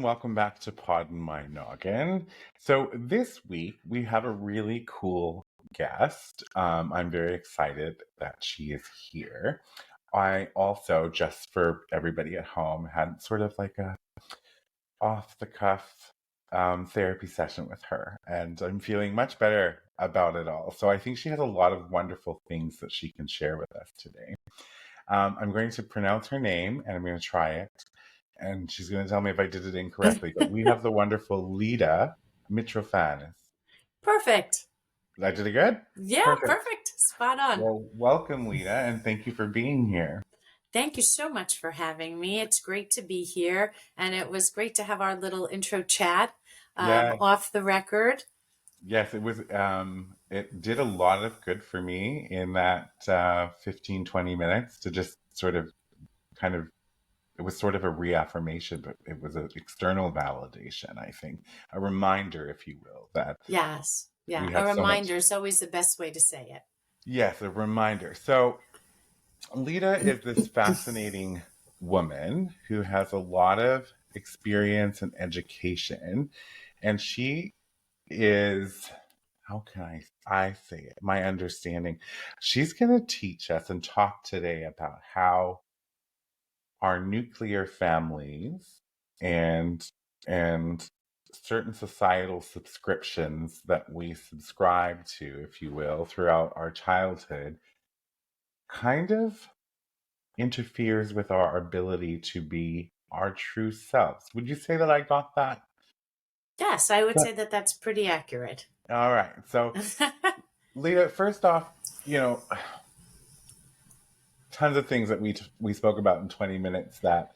welcome back to Poddin My Noggin. So this week we have a really cool guest. I'm very excited that she is here. I also, just for everybody at home, had sort of like a off the cuff therapy session with her, and I'm feeling much better about it all. So I think she has a lot of wonderful things that she can share with us today. I'm going to pronounce her name and I'm going to try it. And she's going to tell me if I did it incorrectly. But we have the wonderful Leda Mitrofanis. Perfect. I did it good? Yeah, Perfect. perfect. Spot on. Well, welcome, Leda, and thank you for being here. Thank you so much for having me. It's great to be here. And it was great to have our little intro chat Yeah, off the record. yes, it was. It did a lot of good for me in that 15, 20 minutes to just sort of kind of, it was sort of a reaffirmation, but it was an external validation, I think, a reminder, if you will, that Yes. we Yeah. A have so much. reminder is always the best way to say it. Yes, a reminder. So Leda is this fascinating woman who has a lot of experience and education, and she is, how can I say it? My understanding. She's going to teach us and talk today about how our nuclear families and and certain societal subscriptions that we subscribe to, if you will, throughout our childhood kind of interferes with our ability to be our true selves. Would you say that I got that? Yes, I would Yeah. say that that's pretty accurate. All right. So, Leah, first off, you know, tons of things that we spoke about in 20 minutes that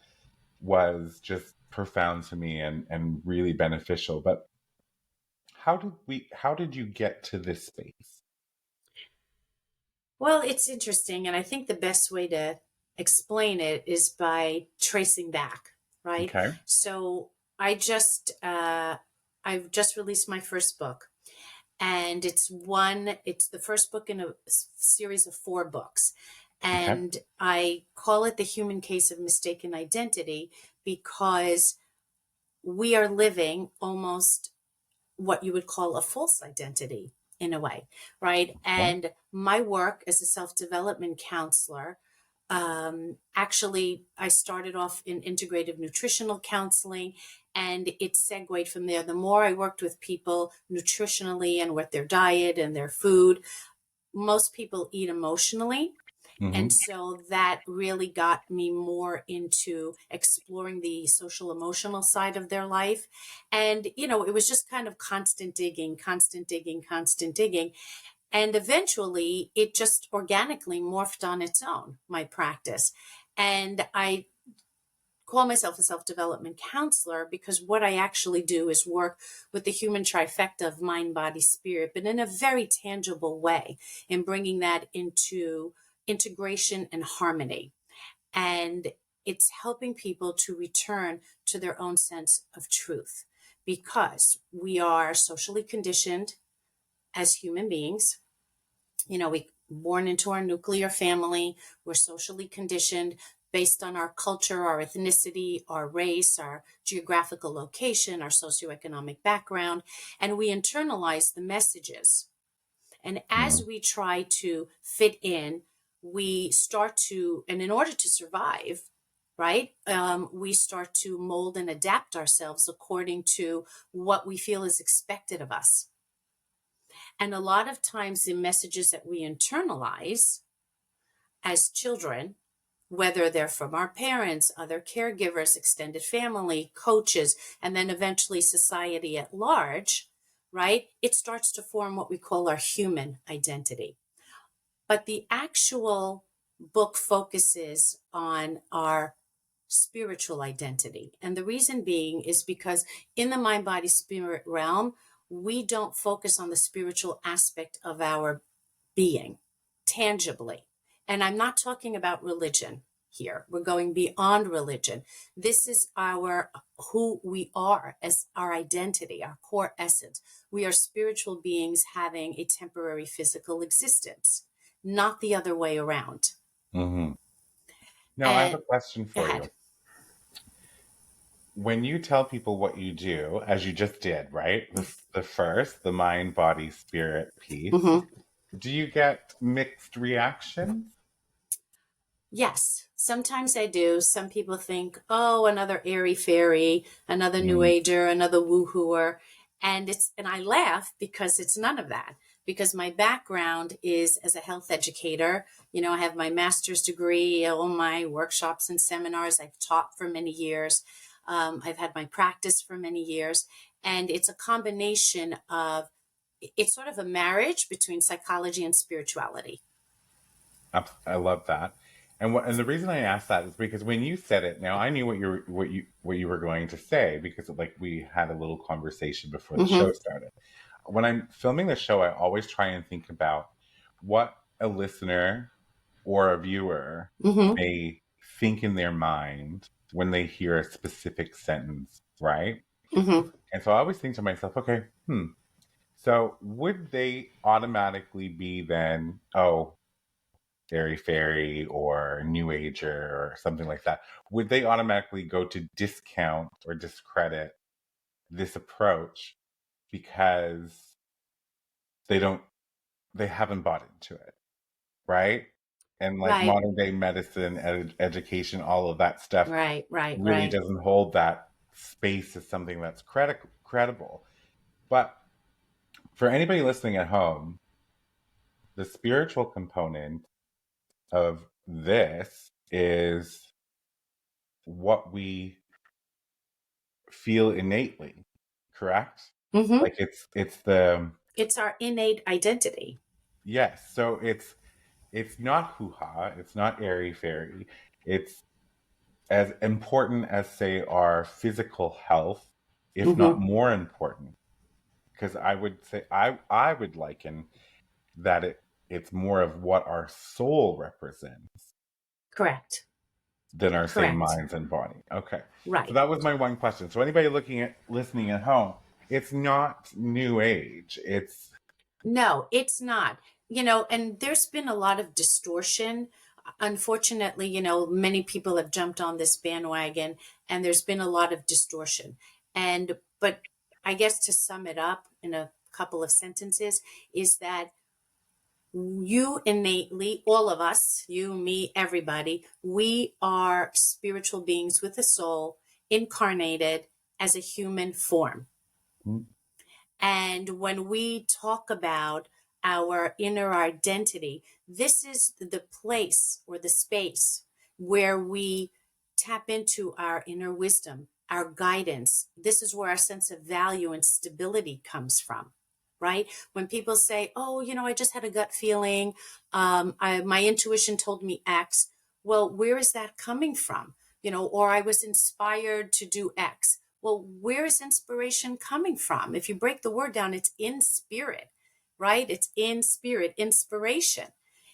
was just profound to me and really beneficial. But how did you get to this space? Well, it's interesting. And I think the best way to explain it is by tracing back, right? Okay. So I've just released my first book. And it's the first book in a series of 4 books. Okay. And I call it The Human Case of Mistaken Identity because we are living almost what you would call a false identity in a way, right? Okay. And my work as a self-development counselor, actually, I started off in integrative nutritional counseling and it segued from there. The more I worked with people nutritionally and with their diet and their food, most people eat emotionally. And Mm-hmm. so that really got me more into exploring the social emotional side of their life. And, it was just kind of constant digging, constant digging, constant digging. And eventually it just organically morphed on its own, my practice. And I call myself a self-development counselor because what I actually do is work with the human trifecta of mind, body, spirit, but in a very tangible way, and bringing that into integration and harmony. And it's helping people to return to their own sense of truth because we are socially conditioned as human beings. We born into our nuclear family. We're socially conditioned based on our culture, our ethnicity, our race, our geographical location, our socioeconomic background, and we internalize the messages. And as we try to fit in, we start to, and in order to survive, right, we start to mold and adapt ourselves according to what we feel is expected of us. And a lot of times, the messages that we internalize as children, whether they're from our parents, other caregivers, extended family, coaches, and then eventually society at large, right? It starts to form what we call our human identity. But the actual book focuses on our spiritual identity. And the reason being is because in the mind, body, spirit realm, we don't focus on the spiritual aspect of our being tangibly. And I'm not talking about religion here. We're going beyond religion. This is who we are as our identity, our core essence. We are spiritual beings having a temporary physical existence, not the other way around. Mm-hmm. Now, I have a And question go for you. ahead. when you tell people what you do, as you just did, right? The first, the mind, body, spirit piece, Mm-hmm. do you get mixed reactions? Yes, sometimes I do. Some people think, oh, another airy fairy, another new Mm, ager, another woohooer. And I laugh because it's none of that. Because my background is as a health educator. You know, I have my master's degree, all my workshops and seminars. I've taught for many years. I've had my practice for many years. And it's a combination of, it's sort of a marriage between psychology and spirituality. I love that. And the reason I asked that is because when you said it, now I knew what you were going to say because like we had a little conversation before the Mm-hmm. show started. When I'm filming the show, I always try and think about what a listener or a viewer Mm-hmm. may think in their mind when they hear a specific sentence, right? Mm-hmm. And so I always think to myself, okay, so would they automatically be then, oh, airy fairy or new ager or something like that? Would they automatically go to discount or discredit this approach because they don't they haven't bought into it, right? And like Right. modern day medicine, education, all of that stuff Right, right, really right. doesn't hold that space as something that's credible. But for anybody listening at home, the spiritual component of this is what we feel innately, correct? Hmm. Like it's the It's our innate identity. yes. So it's not hoo ha. It's not airy fairy. It's as important as say our physical health, if not Hmm. more important. Because I would say I would liken that it's more of what our soul represents Correct. than our say Correct. minds and body. Okay. So Right. that was my one question. So anybody listening at home, it's not new age. It's No, it's not. And there's been a lot of distortion. Unfortunately, many people have jumped on this bandwagon and there's been a lot of distortion. But I guess to sum it up in a couple of sentences is that you innately, all of us, you, me, everybody, we are spiritual beings with a soul incarnated as a human form. And when we talk about our inner identity, this is the place or the space where we tap into our inner wisdom, our guidance. This is where our sense of value and stability comes from, right? When people say, oh, I just had a gut feeling, my intuition told me X. Well, where is that coming from? Or I was inspired to do X. Well, where is inspiration coming from? If you break the word down, it's in spirit, right? It's in spirit, inspiration.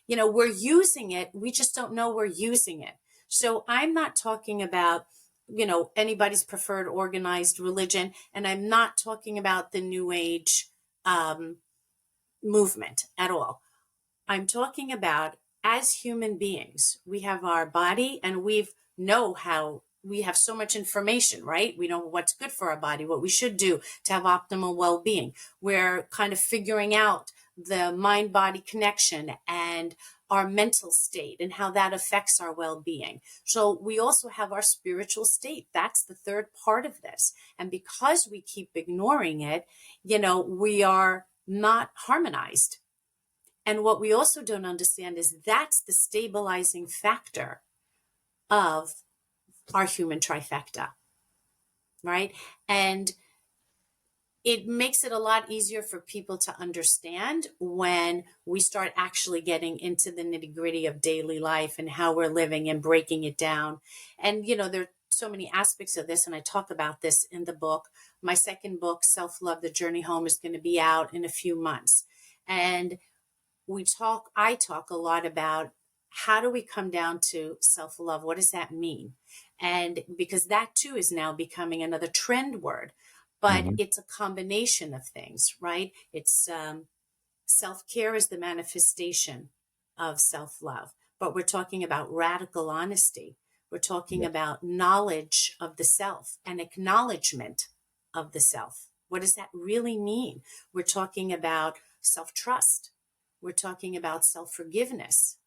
We're using it. We just don't know we're using it. So I'm not talking about, anybody's preferred organized religion. And I'm not talking about the new age um, movement at all. I'm talking about as human beings, we have our body and we have so much information, right? We know what's good for our body, what we should do to have optimal well-being. We're kind of figuring out the mind body connection and our mental state and how that affects our well-being. So we also have our spiritual state. That's the third part of this. And because we keep ignoring it, we are not harmonized. And what we also don't understand is that's the stabilizing factor of our human trifecta, right? And it makes it a lot easier for people to understand when we start actually getting into the nitty gritty of daily life and how we're living and breaking it down. And, there are so many aspects of this, and I talk about this in the book. My second book, Self Love, The Journey Home, is going to be out in a few months. And I talk a lot about how do we come down to self-love? What does that mean? And because that too is now becoming another trend word, but Mhm. it's a combination of things, right? It's self-care is the manifestation of self-love, but we're talking about radical honesty. We're talking Yeah. about knowledge of the self and acknowledgement of the self. What does that really mean? We're talking about self-trust. We're talking about self-forgiveness.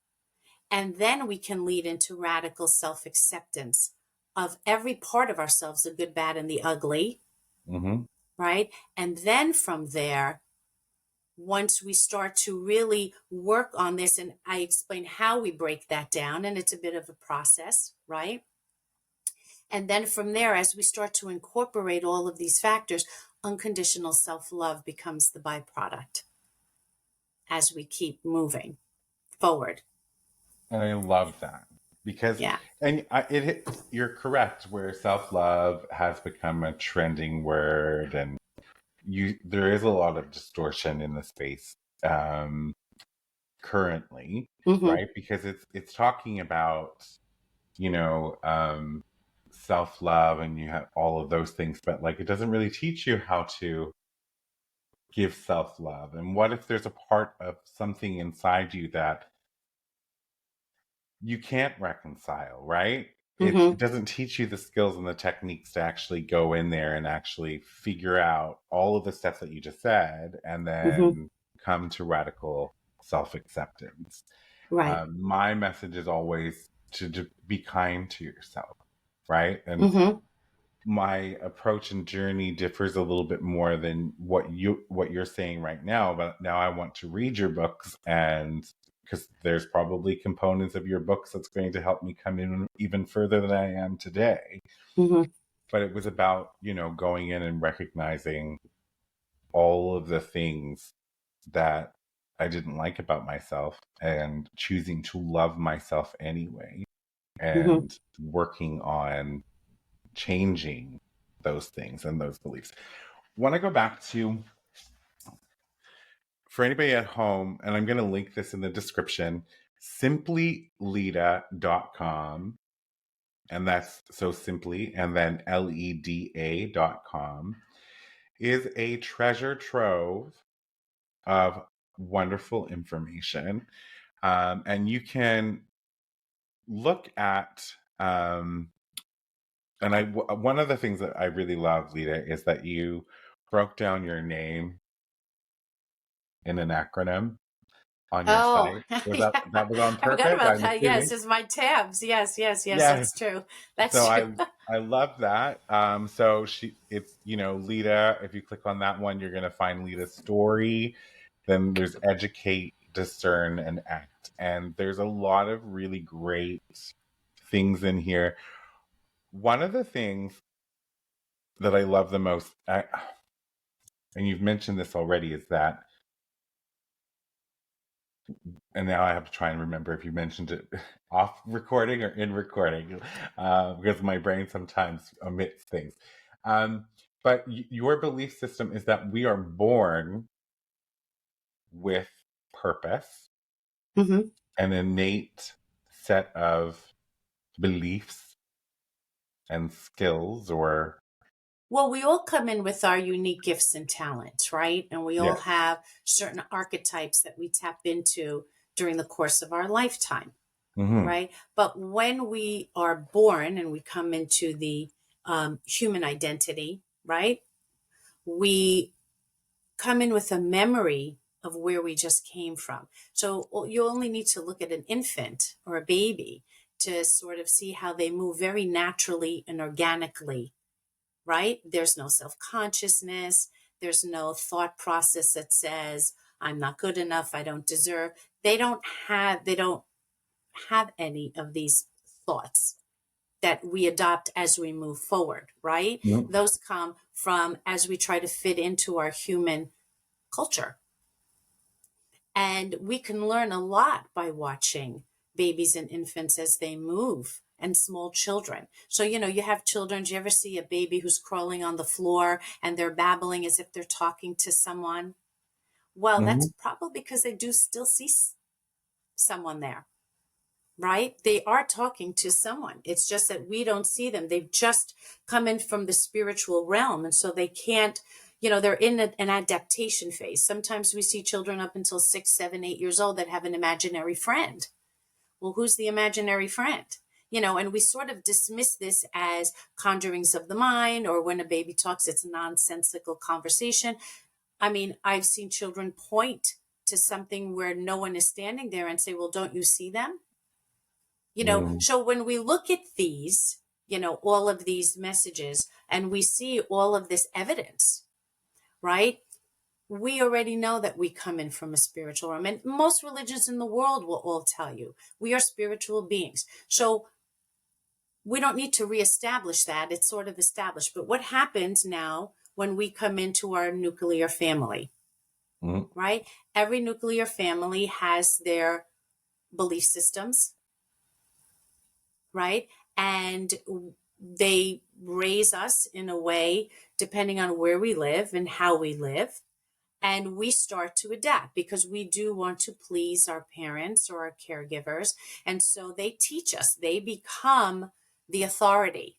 And then we can lead into radical self-acceptance of every part of ourselves, the good, bad, and the ugly, Mm-hmm. right? And then from there, once we start to really work on this, and I explain how we break that down, and it's a bit of a process, right? And then from there, as we start to incorporate all of these factors, unconditional self-love becomes the byproduct as we keep moving forward. And I love that because, Yeah. and you're correct, where self-love has become a trending word, and there is a lot of distortion in the space um, currently, Mm-hmm. right? Because it's talking about, you know, self-love, and you have all of those things, but like it doesn't really teach you how to give self-love. And what if there's a part of something inside you that you can't reconcile, right? It Mm-hmm. doesn't teach you the skills and the techniques to actually go in there and actually figure out all of the steps that you just said, and Mm-hmm. then come to radical self-acceptance. Right. My message is always to be kind to yourself, right? And Mm-hmm. my approach and journey differs a little bit more than what you're saying right now, but now I want to read your books, and because there's probably components of your books that's going to help me come in even further than I am today. Mm-hmm. But it was about, going in and recognizing all of the things that I didn't like about myself, and choosing to love myself anyway, Mm-hmm. and working on changing those things and those beliefs. Want to go back to, for anybody at home, and I'm going to link this in the description, simplyleda.com, and that's so simply, and then leda.com, is a treasure trove of wonderful information. And you can look at, one of the things that I really love, Leda, is that you broke down your name in an acronym on your Oh, site. Was yeah. that was on I forgot purpose? about I'm that. Yes, assuming. it's my tabs. Yes, yes, yes. Yes. That's true. So That's true. I love that. So it's Leda. If you click on that one, you're gonna find Leda's story. Then there's educate, discern, and act. And there's a lot of really great things in here. One of the things that I love the most, and you've mentioned this already, is that, and now I have to try and remember if you mentioned it off recording or in recording, because my brain sometimes omits things. But your belief system is that we are born with purpose, Mm-hmm. an innate set of beliefs and skills, or Well, we all come in with our unique gifts and talents, right? And we all yes. have certain archetypes that we tap into during the course of our lifetime, Mm-hmm. right? But when we are born and we come into the human identity, right? We come in with a memory of where we just came from. So you only need to look at an infant or a baby to sort of see how they move very naturally and organically, right? There's no self consciousness, there's no thought process that says, I'm not good enough, I don't deserve. They don't have any of these thoughts that we adopt as we move forward, right? Mm-hmm. Those come from as we try to fit into our human culture. And we can learn a lot by watching babies and infants as they move, and small children. So, you have children. Do you ever see a baby who's crawling on the floor and they're babbling as if they're talking to someone? Well, that's Mm-hmm. probably because they do still see someone there, right? They are talking to someone. It's just that we don't see them. They've just come in from the spiritual realm. And so they can't, they're in an adaptation phase. Sometimes we see children up until 6, 7, 8 years old that have an imaginary friend. Well, who's the imaginary friend? And we sort of dismiss this as conjurings of the mind, or when a baby talks, it's a nonsensical conversation. I mean, I've seen children point to something where no one is standing there and say, well, don't you see them? Mm. So when we look at these, all of these messages, and we see all of this evidence, right? We already know that we come in from a spiritual realm, and most religions in the world will all tell you we are spiritual beings. So we don't need to reestablish that. It's sort of established. But what happens now when we come into our nuclear family, Mm. right? Every nuclear family has their belief systems, right? And they raise us in a way depending on where we live and how we live. And we start to adapt because we do want to please our parents or our caregivers. And so they teach us, they become the authority,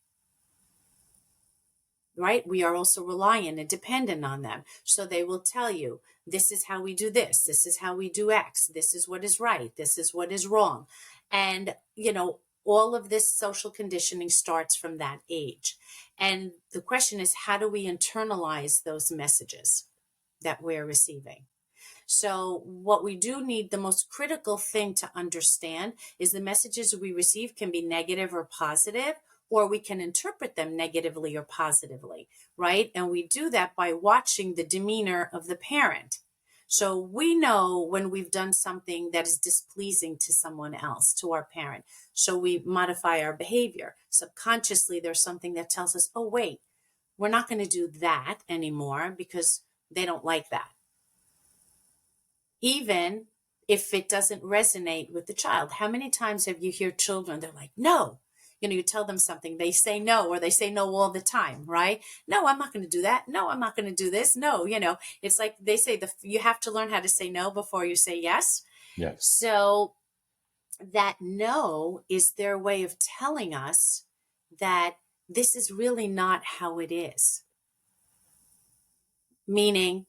right? We are also reliant and dependent on them. So they will tell you, this is how we do this. This is how we do X. This is what is right. This is what is wrong. And, all of this social conditioning starts from that age. And the question is, how do we internalize those messages that we're receiving? So what we do need, the most critical thing to understand is the messages we receive can be negative or positive, or we can interpret them negatively or positively, right? And we do that by watching the demeanor of the parent. So we know when we've done something that is displeasing to someone else, to our parent. So we modify our behavior. Subconsciously, there's something that tells us, oh, wait, we're not going to do that anymore because they don't like that. Even if it doesn't resonate with the child. How many times have you heard children, they're like, no, you tell them something, they say no, or they say no all the time, right? No, I'm not going to do that. No, I'm not going to do this. No, it's like they say you have to learn how to say no before you say yes. Yes. So that no is their way of telling us that this is really not how it is. Meaning,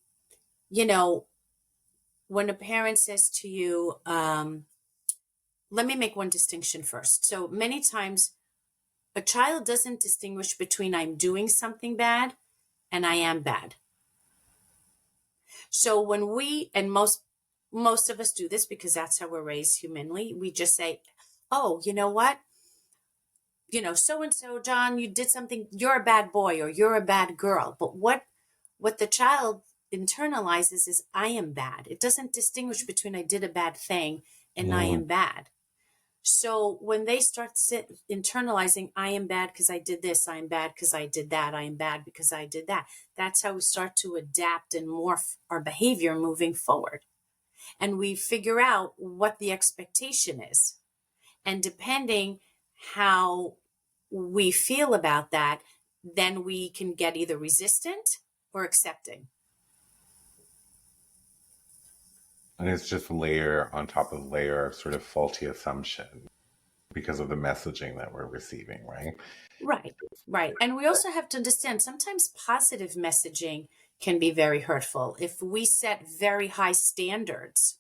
when a parent says to you, let me make one distinction first. So many times a child doesn't distinguish between I'm doing something bad and I am bad. So when and most of us do this because that's how we're raised humanly, we just say, oh, you know what? So-and-so, John, you did something, you're a bad boy or you're a bad girl. But what the child internalizes is I am bad. It doesn't distinguish between I did a bad thing and I Mm. am bad. So when they start internalizing, I am bad because I did this, I am bad because I did that, I am bad because I did that. That's how we start to adapt and morph our behavior moving forward. And we figure out what the expectation is. And depending how we feel about that, then we can get either resistant or accepting. And it's just layer on top of layer of sort of faulty assumption because of the messaging that we're receiving, right? Right, right. And we also have to understand sometimes positive messaging can be very hurtful. If we set very high standards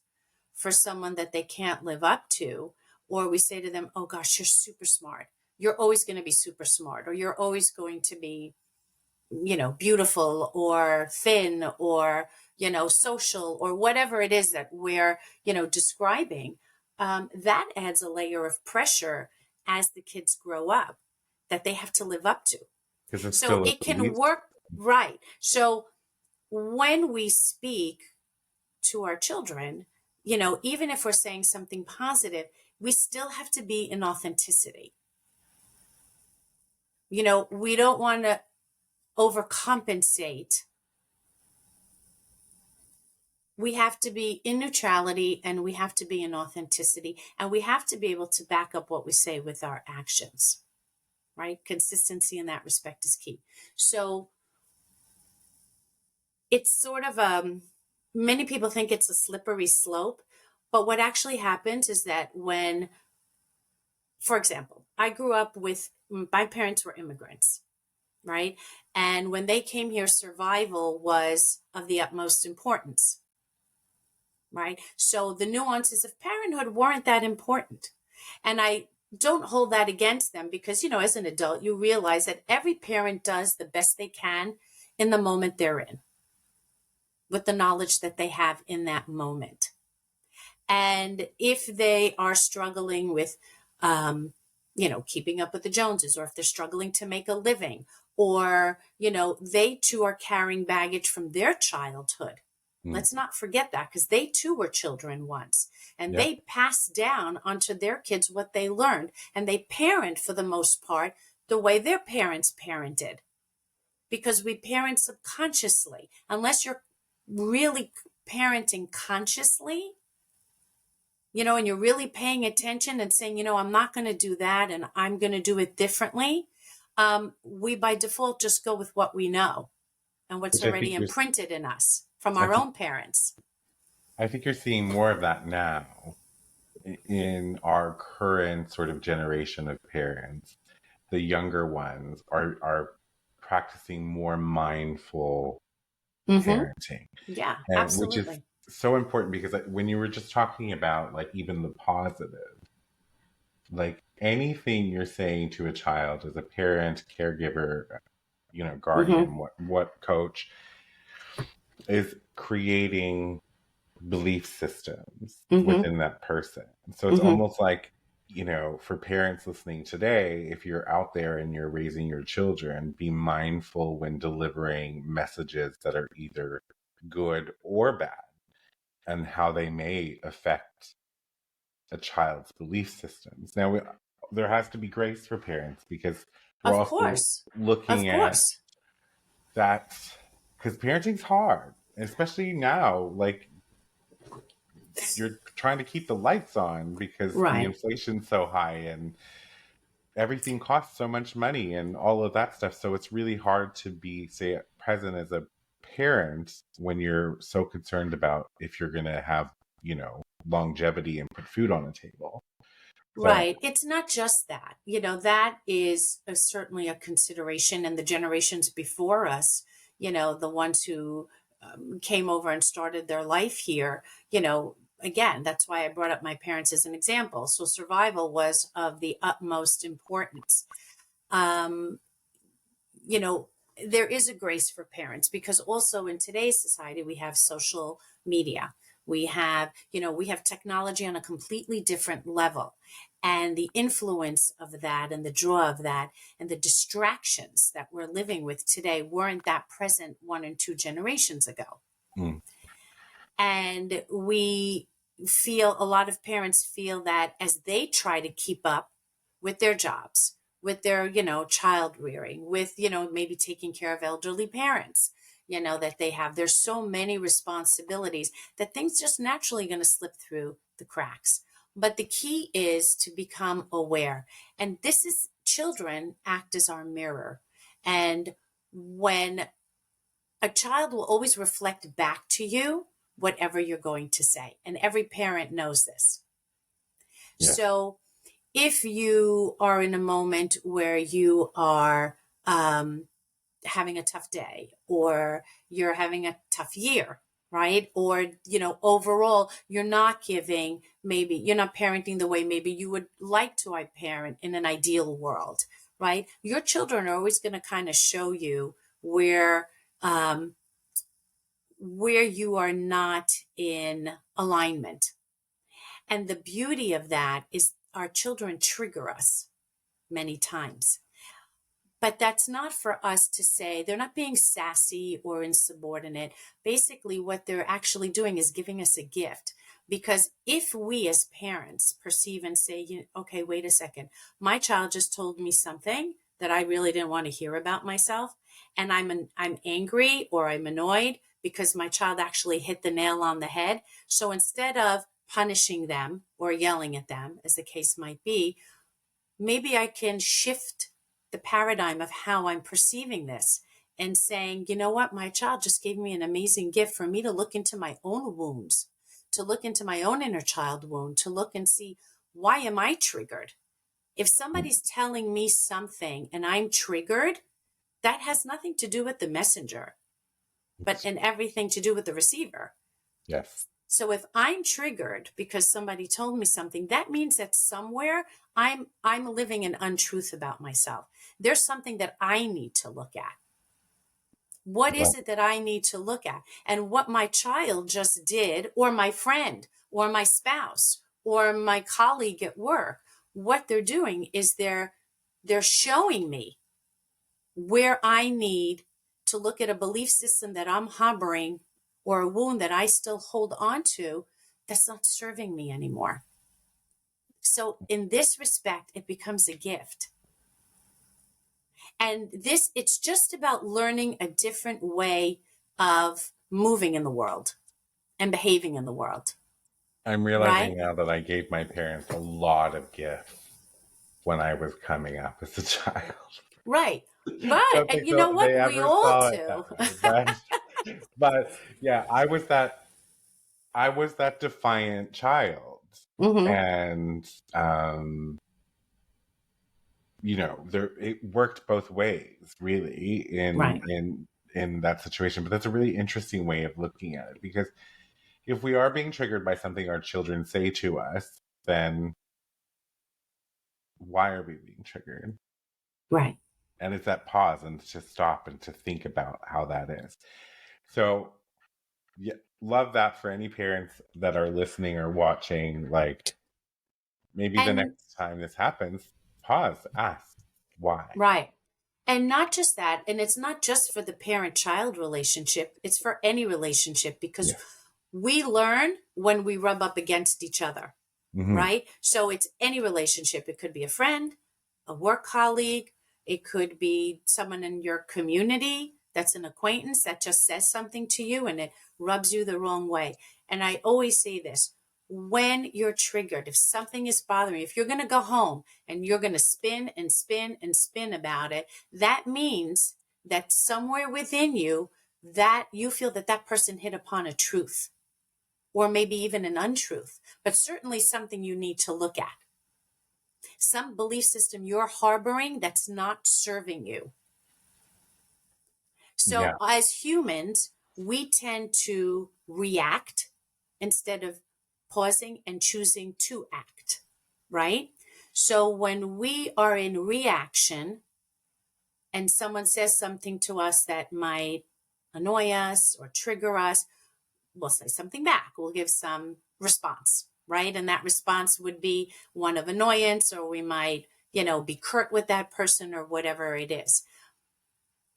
for someone that they can't live up to, or we say to them, oh gosh, you're super smart. You're always going to be super smart, or you're always going to be, beautiful or thin or, social or whatever it is that we're, describing, that adds a layer of pressure as the kids grow up that they have to live up to. Because it's So still a it can belief. work, right? So when we speak to our children, even if we're saying something positive, we still have to be in authenticity. We don't want to overcompensate. We have to be in neutrality and we have to be in authenticity, and we have to be able to back up what we say with our actions, right? Consistency in that respect is key. So it's sort of many people think it's a slippery slope, but what actually happens is that when, for example, I grew up with, my parents were immigrants, right? And when they came here, survival was of the utmost importance, right? So the nuances of parenthood weren't that important. And I don't hold that against them, because, as an adult, you realize that every parent does the best they can in the moment they're in, with the knowledge that they have in that moment. And if they are struggling with, keeping up with the Joneses, or if they're struggling to make a living, or, they too are carrying baggage from their childhood. Mm. Let's not forget that, because they too were children once, and Yep. they pass down onto their kids what they learned, and they parent for the most part the way their parents parented, because we parent subconsciously. Unless you're really parenting consciously, and you're really paying attention and saying, I'm not going to do that and I'm going to do it differently. We by default just go with what we know and what's Which I already think you're, imprinted in us from I our think, own parents. I think you're seeing more of that now in our current sort of generation of parents. The younger ones are practicing more mindful Mm-hmm. parenting, Yeah, and which is absolutely. so important because when you were just talking about like even the positive, like anything you're saying to a child as a parent, caregiver, Mm-hmm. guardian, what coach is creating belief systems Mm-hmm. within that person. So it's Mm-hmm. almost like, for parents listening today, if you're out there and you're raising your children, be mindful when delivering messages that are either good or bad and how they may affect a child's belief systems. Now, there has to be grace for parents because we're Of also course. Of looking at course. that because parenting's hard, especially now. Like you're trying to keep the lights on because the Right. inflation's so high and everything costs so much money and all of that stuff. So it's really hard to be, say, present as a parent when you're so concerned about if you're going to have, longevity and put food on the table. So, Right. It's not just that. That is certainly a consideration. And the generations before us, the ones who came over and started their life here, again, that's why I brought up my parents as an example. So survival was of the utmost importance. Um, you know, there is a grace for parents, because also in today's society, we have social media. We have technology on a completely different level. And the influence of that and the draw of that and the distractions that we're living with today weren't that present 1 and 2 generations ago. mm, And a lot of parents feel that as they try to keep up with their jobs, with their, child rearing, with, maybe taking care of elderly parents, that they have, there's so many responsibilities that things just naturally going to slip through the cracks. But the key is to become aware. And this is, children act as our mirror. And when a child will always reflect back to you whatever you're going to say. And every parent knows this. yes. So if you are in a moment where you are having a tough day, or you're having a tough year, right? Or, overall, you're not parenting the way maybe you would like to parent in an ideal world, right? Your children are always going to kind of show you um, where you are not in alignment. And the beauty of that is our children trigger us many times. But that's not for us to say, they're not being sassy or insubordinate. Basically, what they're actually doing is giving us a gift. Because if we as parents perceive and say, okay, wait a second, my child just told me something that I really didn't want to hear about myself, and I'm angry or I'm annoyed because my child actually hit the nail on the head. So instead of punishing them or yelling at them, as the case might be, maybe I can shift the paradigm of how I'm perceiving this and saying, you know what, my child just gave me an amazing gift for me to look into my own wounds, to look into my own inner child wound, to look and see, why am I triggered? If Mm, somebody's telling me something and I'm triggered, that has nothing to do with the messenger, but it's- and everything to do with the receiver. yes. So if I'm triggered because somebody told me something, that means that somewhere I'm living an untruth about myself. There's something that I need to look at. What is it that I need to look at? And what my child just did, or my friend, or my spouse, or my colleague at work, what they're doing is they're showing me where I need to look at a belief system that I'm harboring or a wound that I still hold on to that's not serving me anymore. So in this respect, it becomes a gift. And it's just about learning a different way of moving in the world and behaving in the world, I'm right? realizing now that I gave my parents a lot of gifts when I was coming up as a child. Right. But, Don't and think you know they what? We ever all saw it do. that way, but yeah, I was that defiant child, Hmm. and you know, there it worked both ways, really, Right. in that situation. But that's a really interesting way of looking at it, because if we are being triggered by something our children say to us, then why are we being triggered? Right. And it's that pause and to stop and to think about how that is. So, yeah, love that for any parents that are listening or watching. Like, maybe the And next time this happens, pause, ask why. right. And not just that, and it's not just for the parent child relationship, it's for any relationship because Yes. we learn when we rub up against each other, Hmm. right? So it's any relationship. It could be a friend, a work colleague, it could be someone in your community that's an acquaintance that just says something to you and it rubs you the wrong way. And I always say this, when you're triggered, if something is bothering you, if you're going to go home and you're going to spin and spin and spin about it, that means that somewhere within you that you feel that that person hit upon a truth or maybe even an untruth, but certainly something you need to look at. Some belief system you're harboring that's not serving you. Yeah. So as humans, we tend to react instead of pausing and choosing to act, right? So when we are in reaction and someone says something to us that might annoy us or trigger us, we'll say something back. We'll give some response, right? And that response would be one of annoyance, or we might, be curt with that person or whatever it is.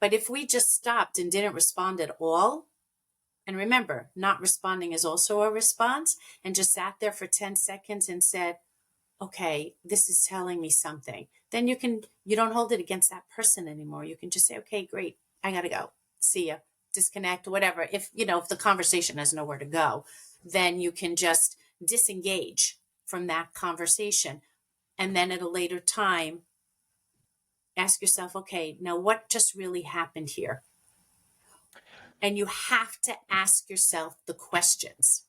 But if we just stopped and didn't respond at all, and remember, not responding is also a response, and just sat there for 10 seconds and said, okay, this is telling me something, then you don't hold it against that person anymore. You can just say, okay, great, I gotta go. See ya. Disconnect, whatever. If the conversation has nowhere to go, then you can just disengage from that conversation. And then at a later time, ask yourself, okay, now what just really happened here? And you have to ask yourself the questions.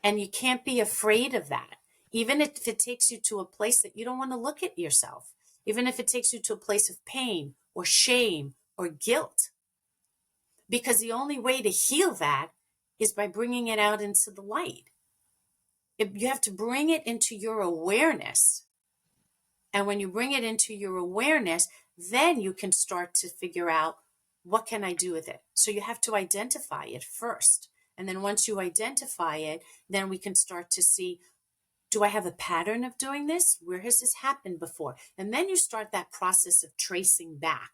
And you can't be afraid of that. Even if it takes you to a place that you don't want to look at yourself, even if it takes you to a place of pain or shame or guilt, because the only way to heal that is by bringing it out into the light. You have to bring it into your awareness. And when you bring it into your awareness, then you can start to figure out, what can I do with it? So you have to identify it first. And then once you identify it, then we can start to see, do I have a pattern of doing this? Where has this happened before? And then you start that process of tracing back.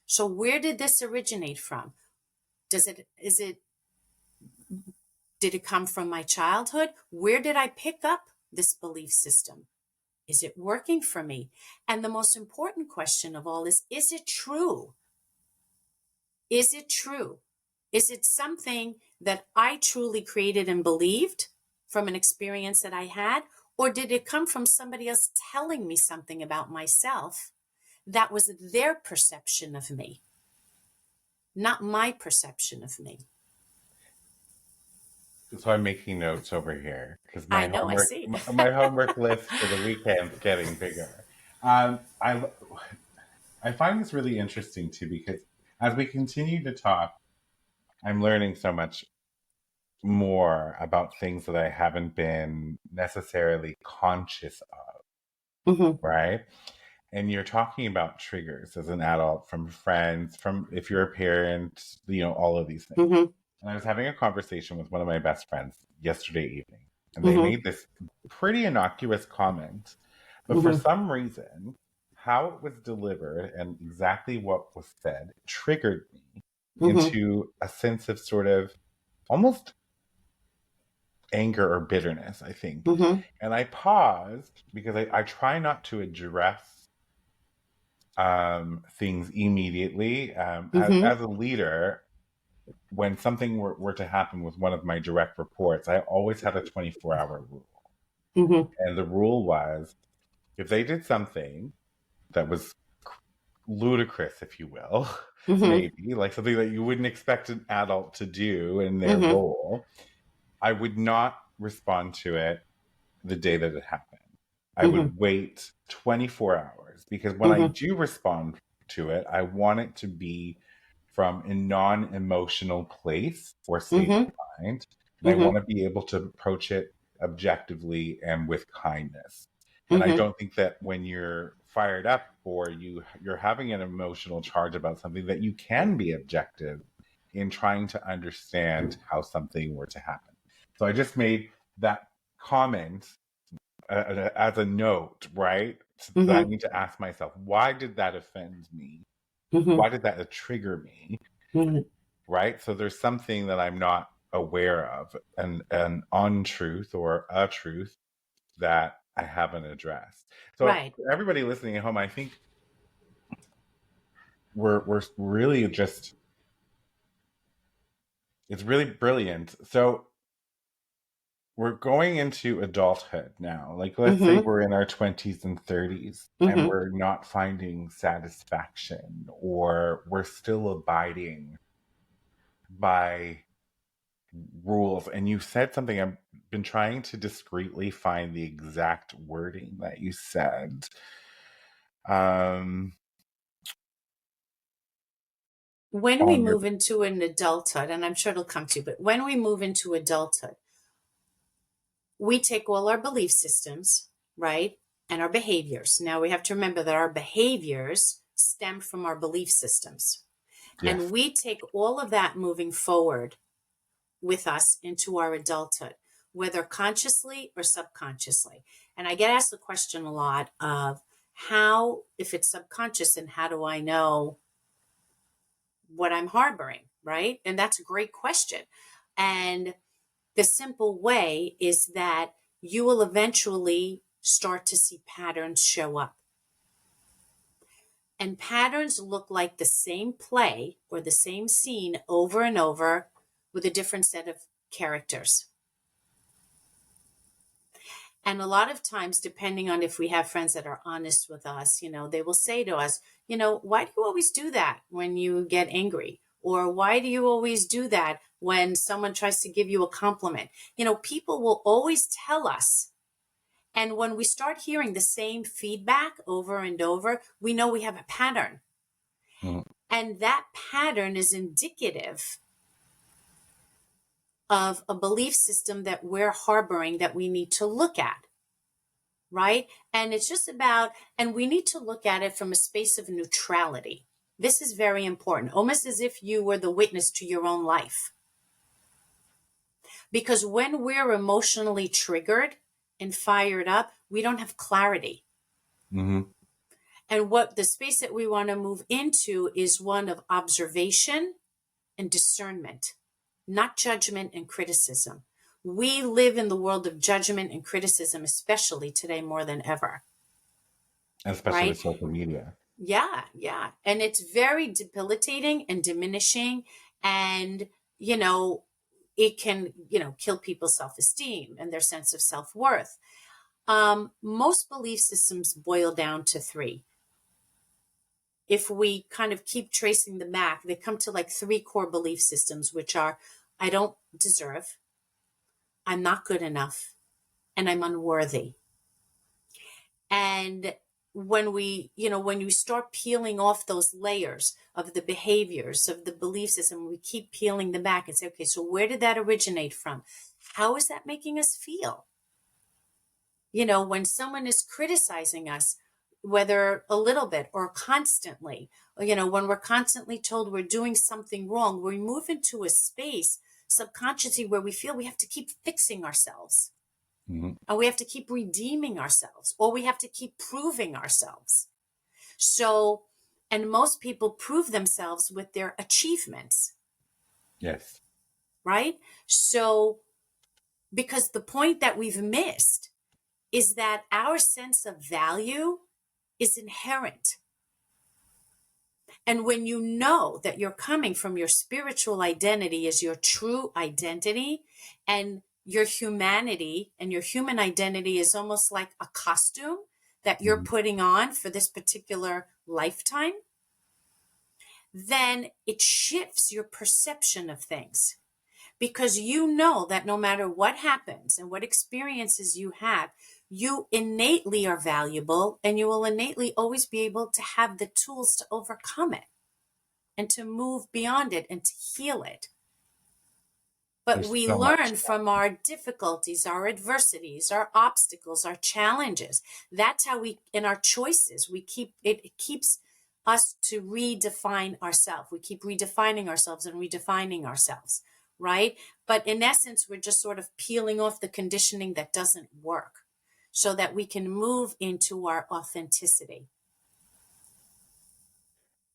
So where did this originate from? Did it come from my childhood? Where did I pick up this belief system? Is it working for me? And the most important question of all is it true? Is it true? Is it something that I truly created and believed from an experience that I had? Or did it come from somebody else telling me something about myself that was their perception of me, not my perception of me? So I'm making notes over here because I know, I see. my homework list for the weekend's getting bigger. I find this really interesting too, because as we continue to talk, I'm learning so much more about things that I haven't been necessarily conscious of, Mm-hmm. right? And you're talking about triggers as an adult from friends, from if you're a parent, all of these things. Mm-hmm. And I was having a conversation with one of my best friends yesterday evening, and they Mm-hmm. made this pretty innocuous comment. But for Mm-hmm. some reason, how it was delivered and exactly what was said triggered me Mm-hmm. into a sense of sort of almost anger or bitterness, I think. Mm-hmm. And I paused because I try not to address things immediately. Mm-hmm. As a leader, when something were to happen with one of my direct reports, I always had a 24-hour rule. Mm-hmm. And the rule was if they did something that was ludicrous, if you will, Mm-hmm. maybe like something that you wouldn't expect an adult to do in their Mm-hmm. role, I would not respond to it the day that it happened. I Mm-hmm. would wait 24 hours because when I Mm-hmm. do respond to it, I want it to be from a non emotional place or state of Mm-hmm. mind. And I Mm-hmm. want to be able to approach it objectively and with kindness. And I Mm-hmm. don't think that when you're fired up or you're having an emotional charge about something that you can be objective in trying to understand how something were to happen. So I just made that comment as a note, right? That I Mm-hmm. need to ask myself, why did that offend me? Mm-hmm. Why did that trigger me? Mm-hmm. Right? So there's something that I'm not aware of, an untruth or a truth that I haven't addressed. So Right. for everybody listening at home, I think we're really just it's really brilliant. So we're going into adulthood now. Like, let's say Mm-hmm. we're in our 20s and 30s and Mm-hmm. we're not finding satisfaction, or we're still abiding by rules. And you said something, I've been trying to discreetly find the exact wording that you said. Um, When we on your, move into an adulthood, and I'm sure it'll come to you, but when we move into adulthood, we take all our belief systems, right? And our behaviors. Now we have to remember that our behaviors stem from our belief systems. And yes. we take all of that moving forward with us into our adulthood, whether consciously or subconsciously. And I get asked the question a lot of how, if it's subconscious, and how do I know what I'm harboring, right? And that's a great question. And the simple way is that you will eventually start to see patterns show up. And patterns look like the same play or the same scene over and over with a different set of characters. And a lot of times, depending on if we have friends that are honest with us, they will say to us, why do you always do that when you get angry? Or why do you always do that when someone tries to give you a compliment? People will always tell us. And when we start hearing the same feedback over and over, we know we have a pattern. Mm, And that pattern is indicative of a belief system that we're harboring that we need to look at. Right? And it's just about, and we need to look at it from a space of neutrality. This is very important, almost as if you were the witness to your own life. Because when we're emotionally triggered and fired up, we don't have clarity. mm-hmm. And what the space that we want to move into is one of observation and discernment, not judgment and criticism. We live in the world of judgment and criticism, especially today more than ever. Especially Right? with social media. Yeah, yeah. And it's very debilitating and diminishing. And, it can, kill people's self esteem and their sense of self worth. Most belief systems boil down to three. If we kind of keep tracing them back, they come to like three core belief systems, which are I don't deserve, I'm not good enough, and I'm unworthy. And when when you start peeling off those layers of the behaviors, of the belief system, we keep peeling them back and say, okay, so where did that originate from? How is that making us feel? When someone is criticizing us, whether a little bit or constantly, when we're constantly told we're doing something wrong, we move into a space subconsciously where we feel we have to keep fixing ourselves, Mhm. and we have to keep redeeming ourselves, or we have to keep proving ourselves. So, and most people prove themselves with their achievements, Yes. right? So, because the point that we've missed is that our sense of value is inherent. And when you know that you're coming from your spiritual identity as your true identity, and your humanity and your human identity is almost like a costume that you're Mhm. putting on for this particular lifetime, then it shifts your perception of things, because you know that no matter what happens and what experiences you have, you innately are valuable, and you will innately always be able to have the tools to overcome it and to move beyond it and to heal it. But There's we so much. learn from our difficulties, our adversities, our obstacles, our challenges. That's how in our choices, it keeps us to redefine ourselves. We keep redefining ourselves and redefining ourselves, right? But in essence, we're just sort of peeling off the conditioning that doesn't work so that we can move into our authenticity.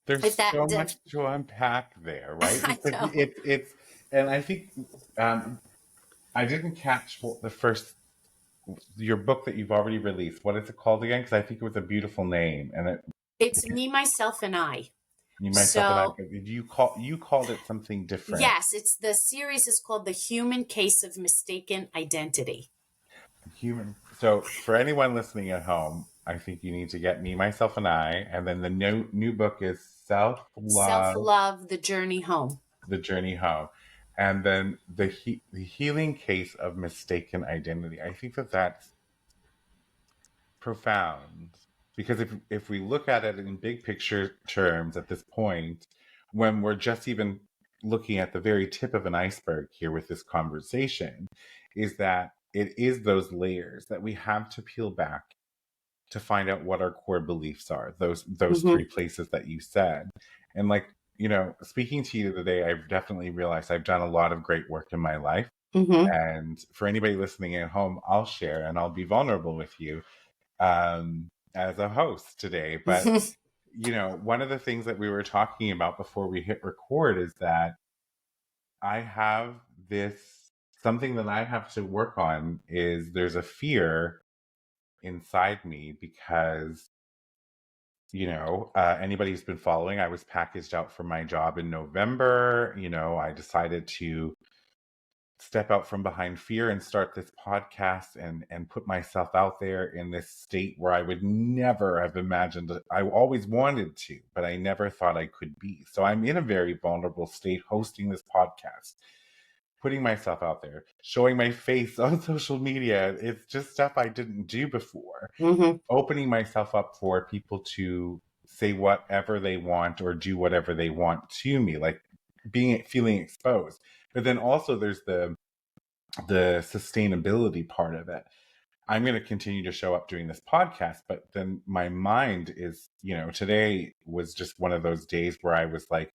There's If that, so much to unpack there, right? I Because know. and I think um, I didn't catch the first your book that you've already released. What is it called again? Because I think it was a beautiful name, and It's me, myself, and I. you myself and I. So, But did you called it something different? yes, it's the series is called The Human Case of Mistaken Identity. Human. So for anyone listening at home, I think you need to get me, myself, and I, and then the new book is Self Self Love: love, the journey home. The Journey Home, and then the healing case of mistaken identity. I think that that's profound, because if we look at it in big picture terms at this point, when we're just even looking at the very tip of an iceberg here with this conversation, is that it is those layers that we have to peel back to find out what our core beliefs are, those Mm-hmm. three places that you said. And like, speaking to you today, I've definitely realized I've done a lot of great work in my life. Mm-hmm. And for anybody listening at home, I'll share and I'll be vulnerable with you as a host today. But Mm-hmm. one of the things that we were talking about before we hit record is that I have this something that I have to work on. Is there's a fear inside me because anybody who's been following, I was packaged out for my job in November. I decided to step out from behind fear and start this podcast and put myself out there in this state where I would never have imagined. I always wanted to, but I never thought I could be. So I'm in a very vulnerable state hosting this podcast, putting myself out there, showing my face on social media. It's just stuff I didn't do before. Mm-hmm. Opening myself up for people to say whatever they want or do whatever they want to me, like feeling exposed. But then also there's the sustainability part of it. I'm going to continue to show up doing this podcast, but then my mind is, today was just one of those days where I was like,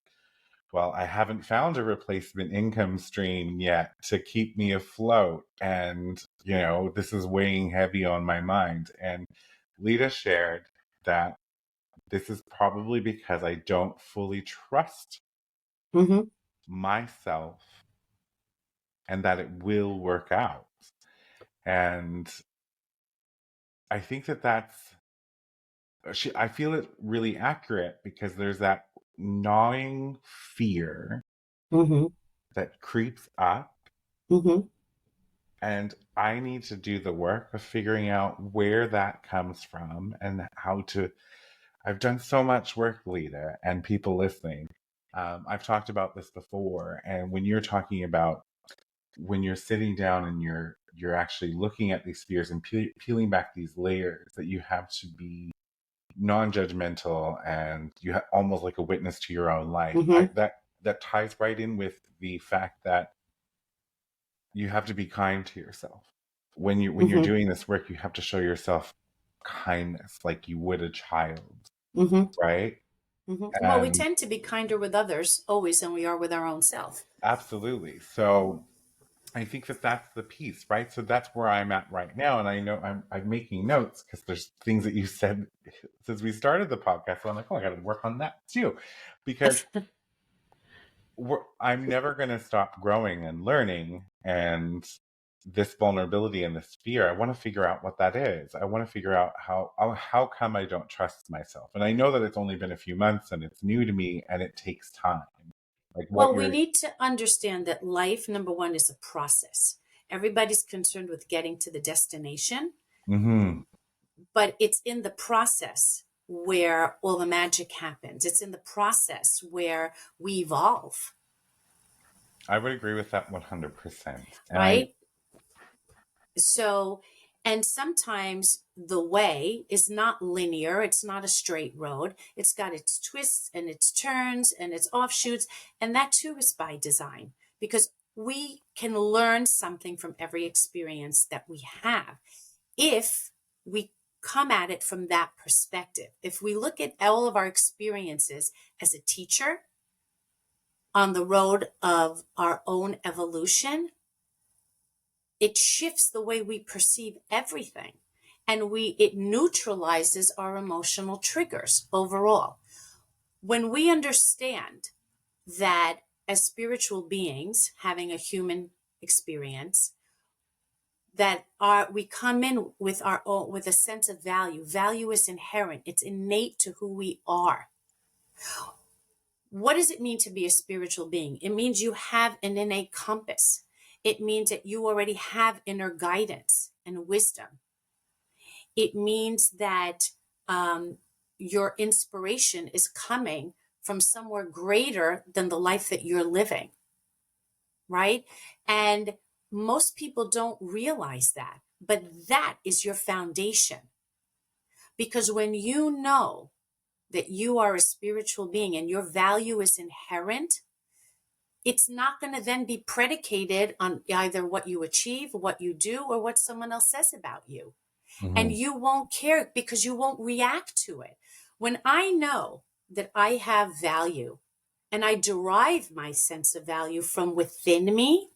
well, I haven't found a replacement income stream yet to keep me afloat. And, this is weighing heavy on my mind. And Leda shared that this is probably because I don't fully trust Mm-hmm. myself and that it will work out. And I think that I feel it really accurate, because there's that gnawing fear Mm-hmm. that creeps up. Mm-hmm. And I need to do the work of figuring out where that comes from and how to. I've done so much work, Leda, and people listening. I've talked about this before, and when you're talking about when you're sitting down and you're actually looking at these fears and peeling back these layers, that you have to be non-judgmental, and you have almost like a witness to your own life. Mm-hmm. That ties right in with the fact that you have to be kind to yourself. When you're Mm-hmm. doing this work, you have to show yourself kindness like you would a child, Mm-hmm. right? Mm-hmm. Well, we And tend to be kinder with others always than we are with our own self. absolutely. So I think that that's the piece, right? So that's where I'm at right now, and I know I'm making notes because there's things that you said since we started the podcast. So I'm like, oh, I got to work on that too, because I'm never going to stop growing and learning, and this vulnerability and this fear, I want to figure out what that is. I want to figure out how come I don't trust myself. And I know that it's only been a few months and it's new to me and it takes time. Like what Well, we you're need to understand that life, number one, is a process. Everybody's concerned with getting to the destination, hmm but it's in the process where all the magic happens. It's in the process where we evolve, I would agree with that 100%. And I right? So, and sometimes the way is not linear. It's not a straight road. It's got its twists and its turns and its offshoots. And that too is by design because we can learn something from every experience that we have if we come at it from that perspective. If we look at all of our experiences as a teacher on the road of our own evolution, it shifts the way we perceive everything, and it neutralizes our emotional triggers overall. When we understand that as spiritual beings having a human experience, that we come in with our own, with a sense of value is inherent, it's innate to who we are. What does it mean to be a spiritual being? It means you have an innate compass. It means that you already have inner guidance and wisdom. It means that your inspiration is coming from somewhere greater than the life that you're living, right? And most people don't realize that, but that is your foundation. Because when you know that you are a spiritual being and your value is inherent, it's not going to then be predicated on either what you achieve, what you do, or what someone else says about you. And mhm. you won't care because you won't react to it. When I know that I have value and I derive my sense of value from within me,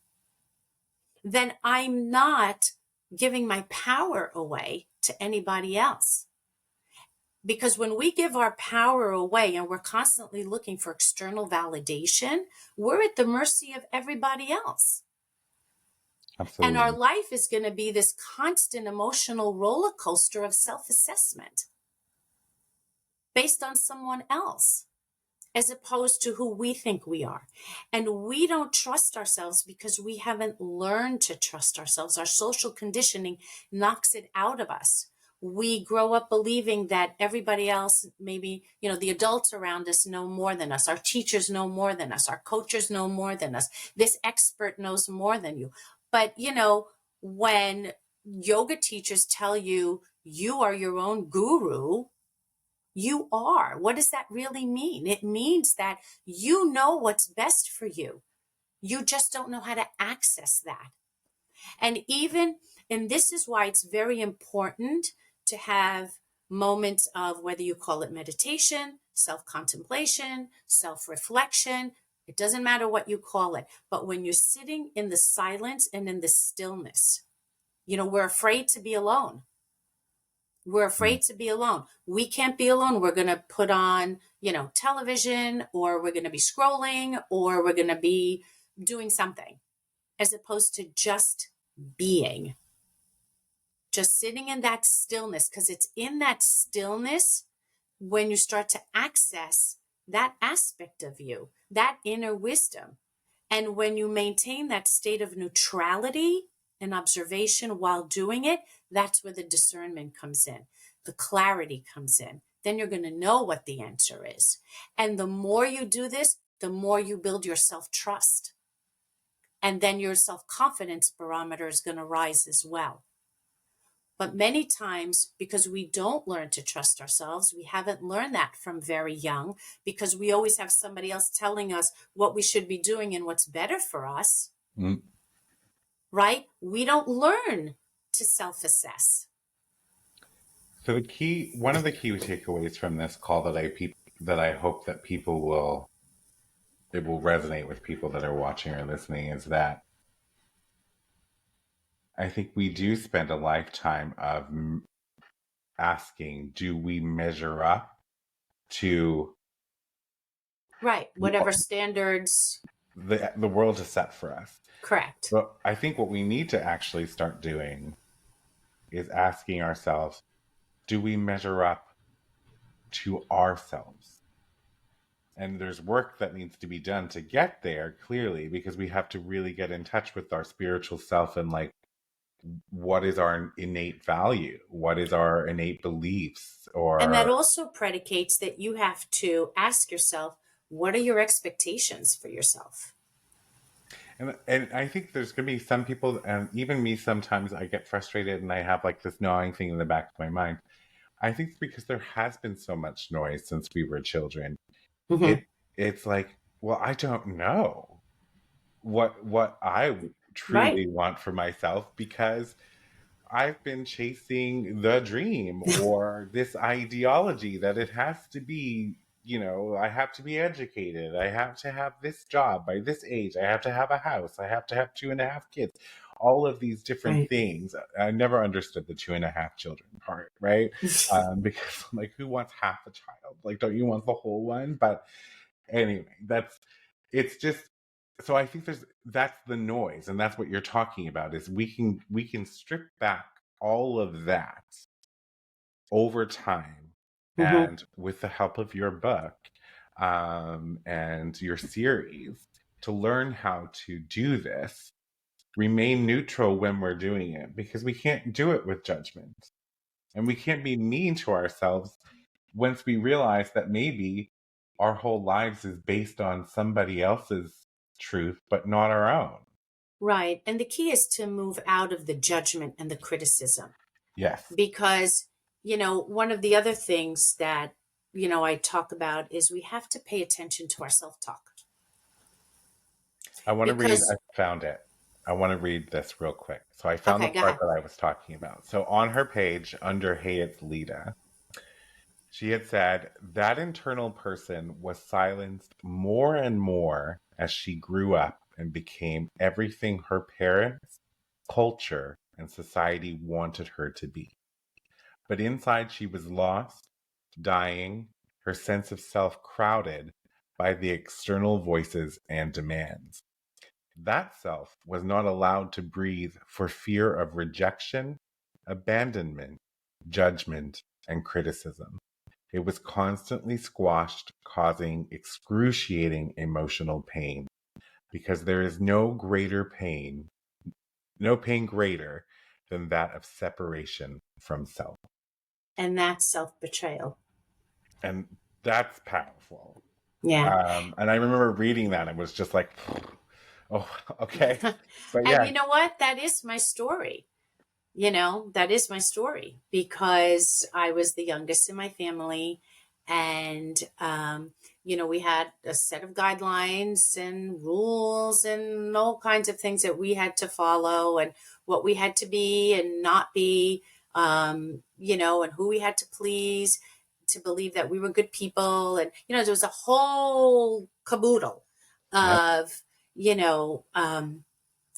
then I'm not giving my power away to anybody else. Because when we give our power away and we're constantly looking for external validation, we're at the mercy of everybody else. And our Absolutely. life is going to be this constant emotional roller coaster of self-assessment based on someone else, as opposed to who we think we are. And we don't trust ourselves because we haven't learned to trust ourselves. Our social conditioning knocks it out of us. We grow up believing that everybody else, maybe, the adults around us know more than us. Our teachers know more than us. Our coaches know more than us. This expert knows more than you. But, when yoga teachers tell you you are your own guru, you are. What does that really mean? It means that you know what's best for you. You just don't know how to access that. And this is why it's very important to have moments of, whether you call it meditation, self-contemplation, self-reflection, it doesn't matter what you call it. But when you're sitting in the silence and in the stillness, we're afraid to be alone. We're Mm. afraid to be alone. We can't be alone. We're going to put on, television, or we're going to be scrolling, or we're going to be doing something, as opposed to just being, just sitting in that stillness. Because it's in that stillness when you start to access that aspect of you, that inner wisdom. And when you maintain that state of neutrality and observation while doing it, that's where the discernment comes in, the clarity comes in. Then you're going to know what the answer is. And the more you do this, the more you build your self-trust. And then your self-confidence barometer is going to rise as well. But many times, because we don't learn to trust ourselves, we haven't learned that from very young, because we always have somebody else telling us what we should be doing and what's better for us, Mm. right? We don't learn to self-assess. So one of the key takeaways from this call that I hope that it will resonate with people that are watching or listening is that I think we do spend a lifetime of asking, do we measure up to Right. what Whatever standards. the world is set for us? Correct. But I think what we need to actually start doing is asking ourselves, do we measure up to ourselves? And there's work that needs to be done to get there, clearly, because we have to really get in touch with our spiritual self and like, what is our innate value? What is our innate beliefs? And that Or, also predicates that you have to ask yourself, what are your expectations for yourself? and I think there's going to be some people, and even me, sometimes I get frustrated and I have like this gnawing thing in the back of my mind. I think it's because there has been so much noise since we were children. Mm-hmm. It it's like, well, I don't know what I Right. truly want for myself because I've been chasing the dream or this ideology that it has to be, I have to be educated. I have to have this job by this age. I have to have a house. I have to have 2.5 kids. All of these different Right. things. I never understood the 2.5 children part, right? Because I'm like, who wants half a child? Like, don't you want the whole one? But anyway, it's just, so I think that's the noise, and that's what you're talking about, is we can strip back all of that over time, Mm-hmm. and with the help of your book and your series, to learn how to do this, remain neutral when we're doing it, because we can't do it with judgment, and we can't be mean to ourselves once we realize that maybe our whole lives is based on somebody else's truth, but not our own. Right. And the key is to move out of the judgment and the criticism, Yes. because, one of the other things that, I talk about is we have to pay attention to our self-talk, I want to read, I because, found it. I want to read this real quick. So I found the okay, go part ahead. that I was talking about. So on her page, under Hey, It's Leda, she had said that internal person was silenced more and more as she grew up and became everything her parents, culture, and society wanted her to be. But inside, she was lost, dying, her sense of self crowded by the external voices and demands. That self was not allowed to breathe for fear of rejection, abandonment, judgment, and criticism. It was constantly squashed, causing excruciating emotional pain, because there is no pain greater than that of separation from self. And that's self-betrayal. And that's powerful. Yeah. And I remember reading that, and it was just like, oh, okay. But And yeah, you know what? That is my story. That is my story, because I was the youngest in my family. And, we had a set of guidelines and rules and all kinds of things that we had to follow, and what we had to be and not be, and who we had to please to believe that we were good people. And, there was a whole caboodle yeah, of, you know, um,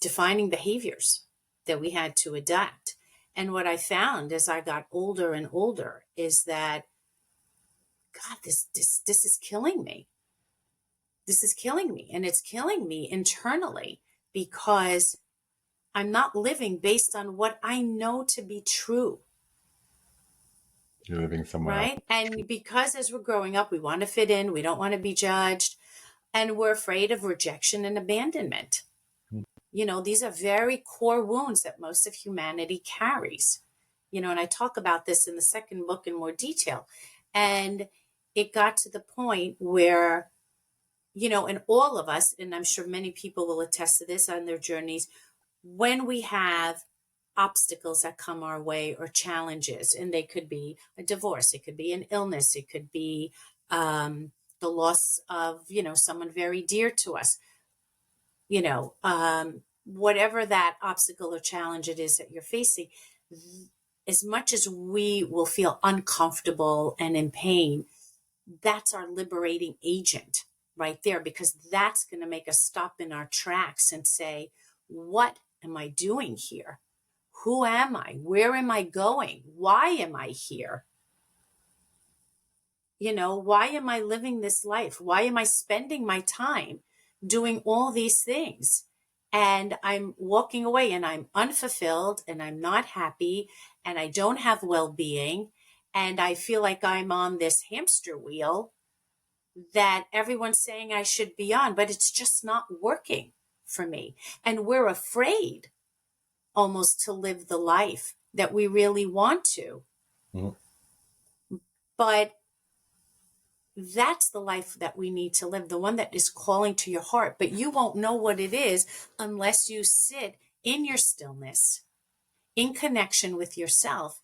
defining behaviors that we had to adapt. And what I found as I got older and older is that, God, this is killing me. This is killing me. And it's killing me internally, because I'm not living based on what I know to be true. you're living somewhere else. Right. And because as we're growing up, we want to fit in, we don't want to be judged, and we're afraid of rejection and abandonment. These are very core wounds that most of humanity carries. And I talk about this in the second book in more detail. And it got to the point where, and all of us, and I'm sure many people will attest to this on their journeys, when we have obstacles that come our way or challenges. And they could be a divorce, it could be an illness, it could be the loss of, someone very dear to us, whatever that obstacle or challenge it is that you're facing. As much as we will feel uncomfortable and in pain, that's our liberating agent right there, because that's going to make us stop in our tracks and say, what am I doing here? Who am I? Where am I going? Why am I here? Why am I living this life? Why am I spending my time doing all these things? And I'm walking away and I'm unfulfilled and I'm not happy and I don't have well-being. And I feel like I'm on this hamster wheel that everyone's saying I should be on, but it's just not working for me. And we're afraid almost to live the life that we really want to. Mhm. But that's the life that we need to live, the one that is calling to your heart. But you won't know what it is unless you sit in your stillness, in connection with yourself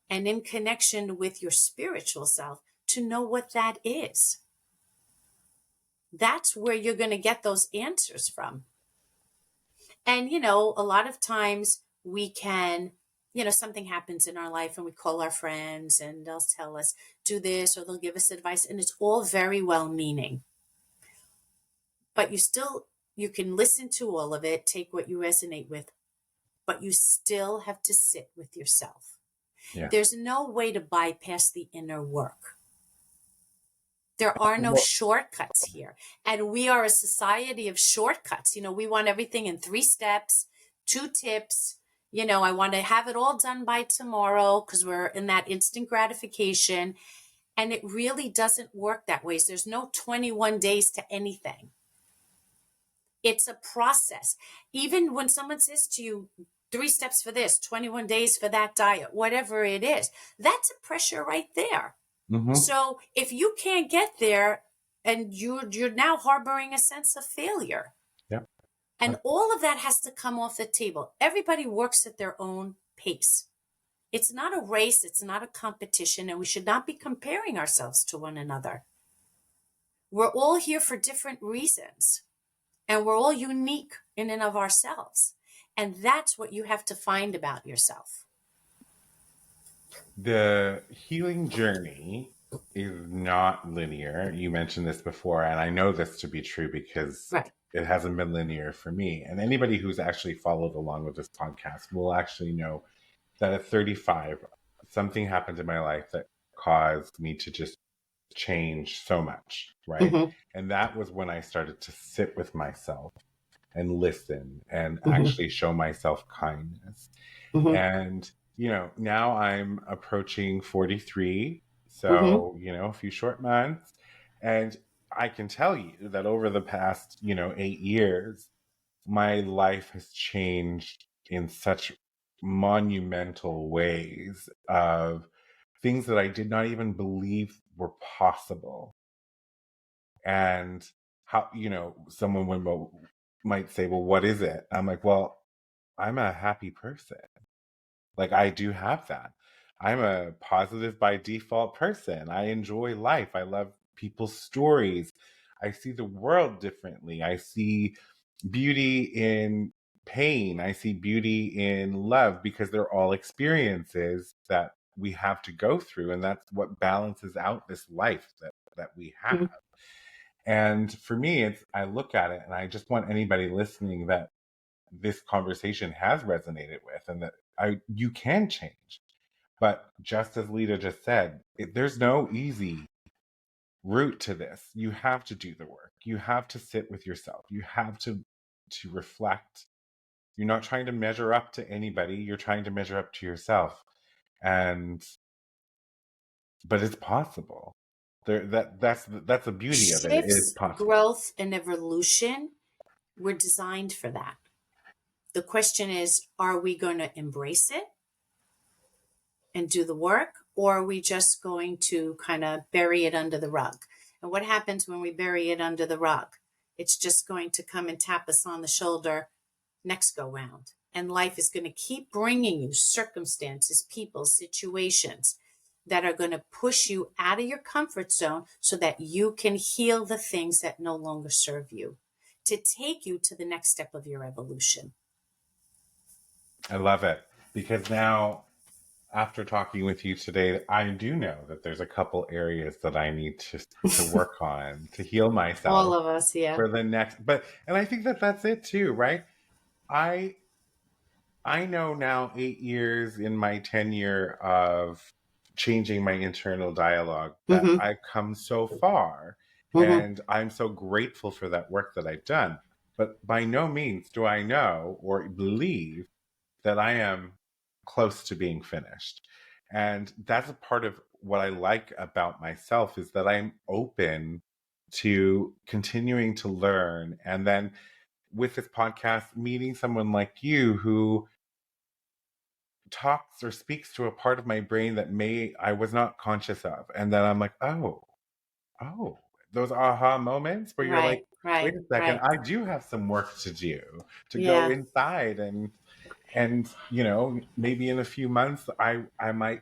and in connection with your spiritual self to know what that is. That's where you're going to get those answers from. And, a lot of times we can, something happens in our life and we call our friends and they'll tell us, do this, or they'll give us advice. And it's all very well meaning. But you can listen to all of it, take what you resonate with, but you still have to sit with yourself. Yeah. There's no way to bypass the inner work. There are no Well, shortcuts here. And we are a society of shortcuts. We want everything in 3 steps, 2 tips. I want to have it all done by tomorrow because we're in that instant gratification. And it really doesn't work that way. There's no 21 days to anything. It's a process. Even when someone says to you, 3 steps for this, 21 days for that diet, whatever it is, that's a pressure right there. mhm. So if you can't get there and you're now harboring a sense of failure, Yep. and all of that has to come off the table. Everybody works at their own pace. It's not a race. It's not a competition. And we should not be comparing ourselves to one another. We're all here for different reasons. And we're all unique in and of ourselves. And that's what you have to find about yourself. The healing journey is not linear. You mentioned this before, and I know this to be true because Right. it hasn't been linear for me. And anybody who's actually followed along with this podcast will actually know that at 35, something happened in my life that caused me to just change so much, right? Mm-hmm. And that was when I started to sit with myself and listen and Mm-hmm. actually show myself kindness. Mm-hmm. And, now I'm approaching 43. Mm-hmm. So, a few short months. And I can tell you that over the past, 8 years, my life has changed in such monumental ways of things that I did not even believe were possible. And how, someone might say, well, what is it? I'm like, well, I'm a happy person. Like, I do have that. I'm a positive by default person. I enjoy life. I love people's stories. I see the world differently. I see beauty in pain. I see beauty in love because they're all experiences that we have to go through. And that's what balances out this life that we have. And for me, I look at it and I just want anybody listening that this conversation has resonated with and that you can change. But just as Leda just said, there's no easy route to this. You have to do the work. You have to sit with yourself. You have to reflect. You're not trying to measure up to anybody. You're trying to measure up to yourself. But it's possible. That's the beauty of it. It is Shifts, possible. growth, and evolution were designed for that. The question is, are we going to embrace it and do the work, or are we just going to kind of bury it under the rug? And what happens when we bury it under the rug? It's just going to come and tap us on the shoulder next go round. And life is going to keep bringing you circumstances, people, situations that are going to push you out of your comfort zone so that you can heal the things that no longer serve you, to take you to the next step of your evolution. I love it, because now, after talking with you today, I do know that there's a couple areas that I need to work on to heal All myself of us, yeah. for the next. But and I think that that's it too, right? I I know now, 8 years in my tenure of changing my internal dialogue, that Mm-hmm. I've come so far, Mm-hmm. and I'm so grateful for that work that I've done. But by no means do I know or believe that I am close to being finished. And that's a part of what I like about myself, is that I'm open to continuing to learn. And then with this podcast, meeting someone like you who talks or speaks to a part of my brain that may I was not conscious of. And then I'm like, oh, those aha moments where you're like, Right, wait right, a second, right. I do have some work to do, to go Yeah, inside. And maybe in a few months I might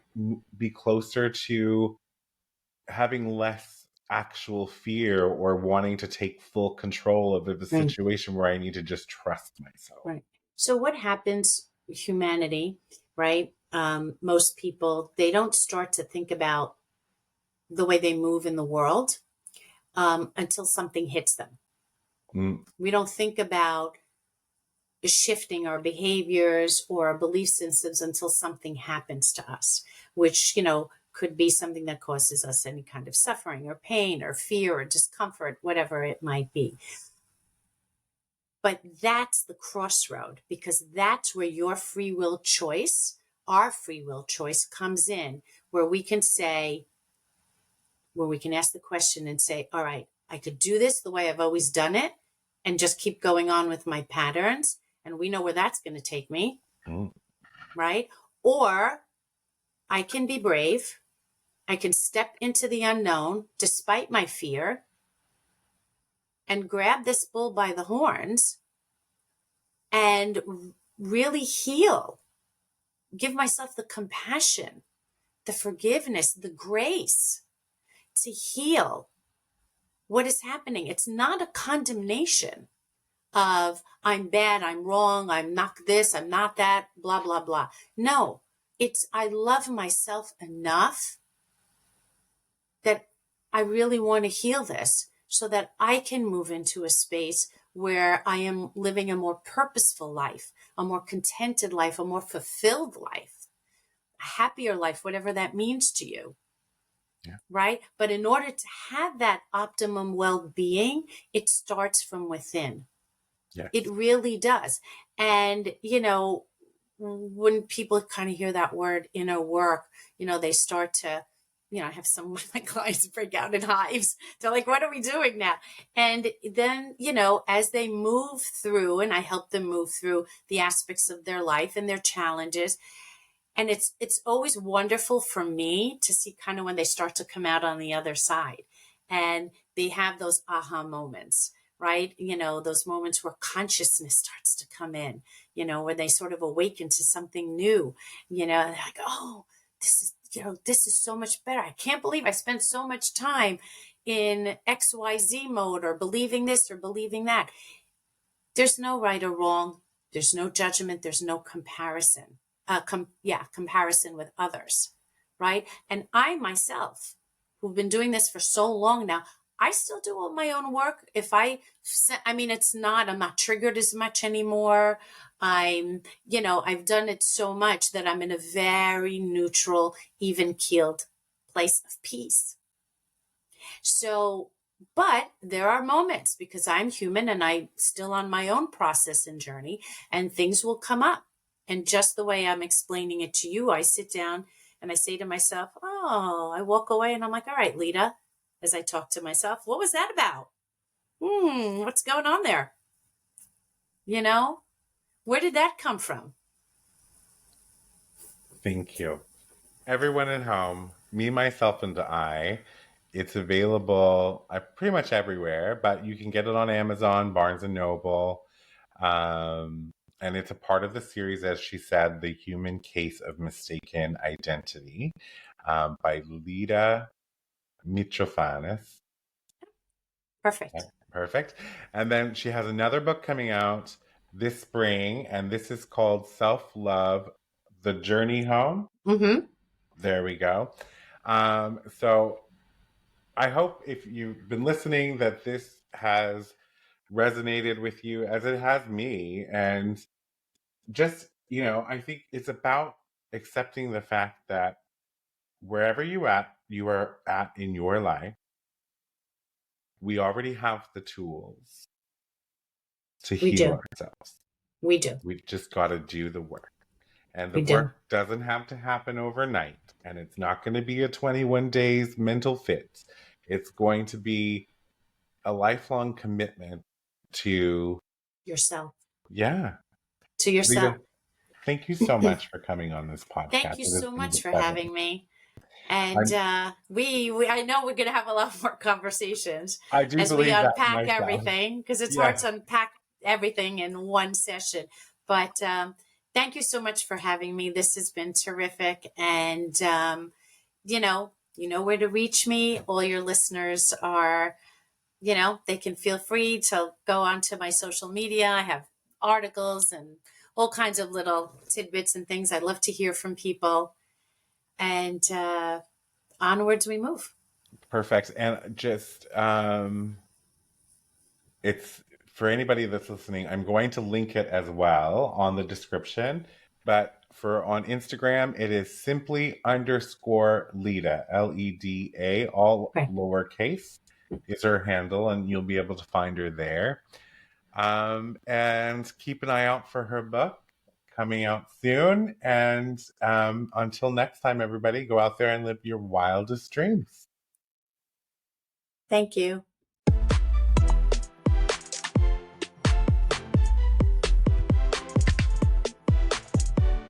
be closer to having less actual fear or wanting to take full control of the right, situation where I need to just trust myself. right. So what happens, humanity, right? Most people, they don't start to think about the way they move in the world until something hits them. Mm, We don't think about shifting our behaviors or our belief systems until something happens to us, which, could be something that causes us any kind of suffering or pain or fear or discomfort, whatever it might be. But that's the crossroad, because that's where your free will choice, our free will choice, comes in, where we can say, where we can ask the question and say, all right, I could do this the way I've always done it and just keep going on with my patterns. And we know where that's going to take me, mm, right? Or I can be brave. I can step into the unknown despite my fear and grab this bull by the horns and really heal, give myself the compassion, the forgiveness, the grace to heal what is happening. It's not a condemnation of I'm bad, I'm wrong, I'm not this, I'm not that, blah, blah, blah. No, it's I love myself enough that I really want to heal this so that I can move into a space where I am living a more purposeful life, a more contented life, a more fulfilled life, a happier life, whatever that means to you. yeah. Right? But in order to have that optimum well-being, it starts from within. It Yes. really does. And, when people kind of hear that word inner work, they start to, I have some of my clients break out in hives. They're like, what are we doing now? And then, as they move through, and I help them move through the aspects of their life and their challenges, and it's always wonderful for me to see kind of when they start to come out on the other side and they have those aha moments, right? Those moments where consciousness starts to come in, where they sort of awaken to something new, they're like, oh, this is so much better. I can't believe I spent so much time in XYZ mode or believing this or believing that. There's no right or wrong. There's no judgment. There's no comparison. Comparison with others, right? And I myself, who've been doing this for so long now, I still do all my own work. I'm not triggered as much anymore. I've done it so much that I'm in a very neutral, even keeled place of peace. So, but there are moments, because I'm human and I'm still on my own process and journey, and things will come up. And just the way I'm explaining it to you, I sit down and I say to myself, oh, I walk away and I'm like, all right, Leda, as I talk to myself, what was that about? What's going on there? You know, where did that come from? Thank you. Everyone at home, me, myself, and I. It's available pretty much everywhere, but you can get it on Amazon, Barnes and Noble. and it's a part of the series, as she said, The Human Case of Mistaken Identity, by Leda Mitrofanis. Perfect. Perfect. And then she has another book coming out this spring, and this is called Self Love: The Journey Home. Mm-hmm. There we go. So I hope if you've been listening that this has resonated with you as it has me. And just, I think it's about accepting the fact that wherever you are at in your life, we already have the tools to We heal do. ourselves. We do. We just got to do the work. And the We do. work doesn't have to happen overnight. And it's not going to be a 21 days mental fix. It's going to be a lifelong commitment to, Yourself. yeah. To yourself. Rita, thank you so much for coming on this podcast. Thank you It has so been much a for pleasure. having me. And I'm, we I know we're going to have a lot more conversations I do as we believe that unpack myself. everything, because it's hard Yes. to unpack everything in one session. But thank you so much for having me. This has been terrific. And, you know where to reach me. All your listeners are, they can feel free to go onto my social media. I have articles and all kinds of little tidbits and things. I love to hear from people. And onwards we move. Perfect. And just, it's for anybody that's listening, I'm going to link it as well on the description. But for on Instagram, it is simply underscore Leda, Leda, all Okay. lowercase is her handle, and you'll be able to find her there. And keep an eye out for her book coming out soon. And until next time, everybody, go out there and live your wildest dreams. Thank you.